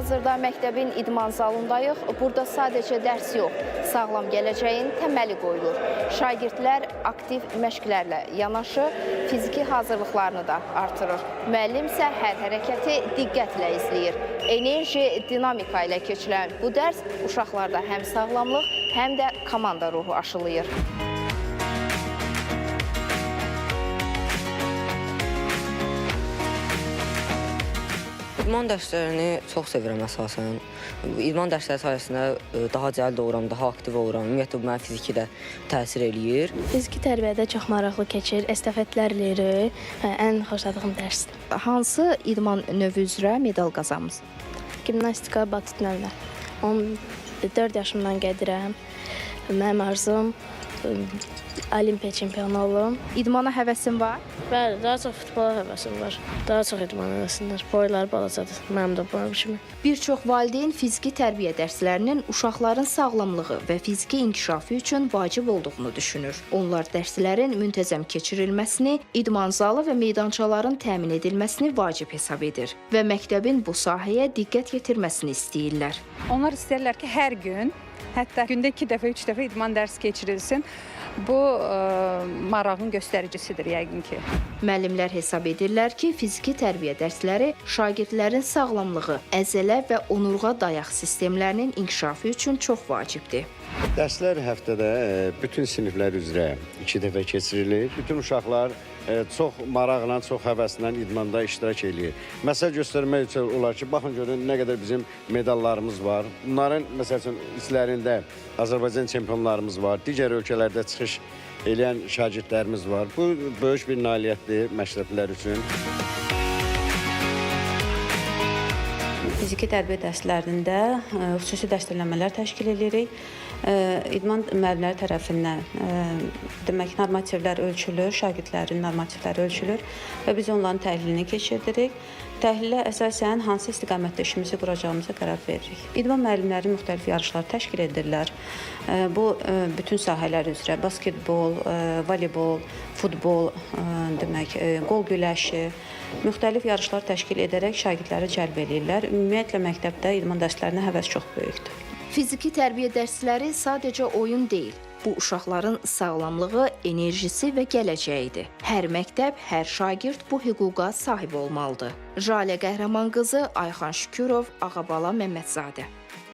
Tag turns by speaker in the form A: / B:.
A: Hal-hazırda məktəbin idman zalındayıq. Burada sadəcə dərs yox, sağlam gələcəyin təməli qoyulur. Şagirdlər aktiv məşqlərlə yanaşı, fiziki hazırlıqlarını da artırır. Müəllim isə hər hərəkəti diqqətlə izləyir. Enerji, dinamika ilə keçirilən bu dərs uşaqlarda həm sağlamlıq, həm də komanda ruhu aşılayır.
B: İdman dərslərini çox sevirəm əsasən. İdman dərsləri sayəsində daha cəlb oluram, daha aktiv oluram. Ümumiyyətlə, bu mənə fiziki də təsir eləyir.
C: Fiziki tərbiyədə çox maraqlı keçir. Estafetlər eləyirik. Ən xoşladığım dərsdir.
A: Hansı idman növü üzrə medal qazanmısınız?
C: Gimnastika, batut növlər. 14 yaşımdan gedirəm. Mənim arzum Olimpiya çempionu olum.
A: İdmana həvəsin var?
C: Bəli, daha çox futbola həvəsim var. Daha çox idman həvəsim var. Boylar balacadır. Mənim də boyum kimi.
A: Bir çox valideyn fiziki tərbiyə dərslərinin uşaqların sağlamlığı və fiziki inkişafı üçün vacib olduğunu düşünür. Onlar dərslərin müntəzəm keçirilməsini, idman zalı və meydançaların təmin edilməsini vacib hesab edir və məktəbin bu sahəyə diqqət yetirməsini istəyirlər.
D: Onlar istəyirlər ki, hər gün, hətta gündə 2 dəfə, 3 dəfə idman dərsi keçirilsin. Bu marağın göstəricisidir yəqin ki.
A: Müəllimlər hesab edirlər ki, fiziki tərbiyə dərsləri şagirdlərin sağlamlığı, əzələ və onurğa dayaq sistemlərinin inkişafı üçün çox vacibdir.
E: Dərslər həftədə bütün siniflər üzrə 2 dəfə keçirilir. Bütün uşaqlar çox maraqla, çox həvəslə idmanda iştirak edir. Məsəl göstərmək üçün olar ki, baxın görün nə qədər bizim medallarımız var. Bunların məsəl üçün içlərində Azərbaycan çempionlarımız var, digər ölkələrdə çıxış eləyən şagirdlərimiz var. Bu böyük bir nailiyyətdir məktəblər üçün.
F: Fiziki tərbiyə dərslərində xüsusi dərsləmələr təşkil edirik. İdman müəllimləri tərəfindən demək normativlər ölçülür, şagirdlərin normativləri ölçülür və biz onların təhlilini keçirdirik. Təhlilə əsasən hansı istiqamətdə işimizi quracağımıza qərar veririk. İdman müəllimləri müxtəlif yarışlar təşkil edirlər. Bu bütün sahələr üzrə basketbol, voleybol, futbol, demək, qol güləşi, müxtəlif yarışlar təşkil edərək şagirdləri cəlb edirlər. Ümumiyyətlə məktəbdə idman dərslərinə həvəs çox böyükdür.
A: Fiziki tərbiyə dərsləri sadəcə oyun deyil. Bu uşaqların sağlamlığı, enerjisi və gələcəyidir. Hər məktəb, hər şagird bu hüquqa sahib olmalıdır. Jalə Qəhrəman qızı, Ayxan Şükürov, Ağabala Məmmədzadə.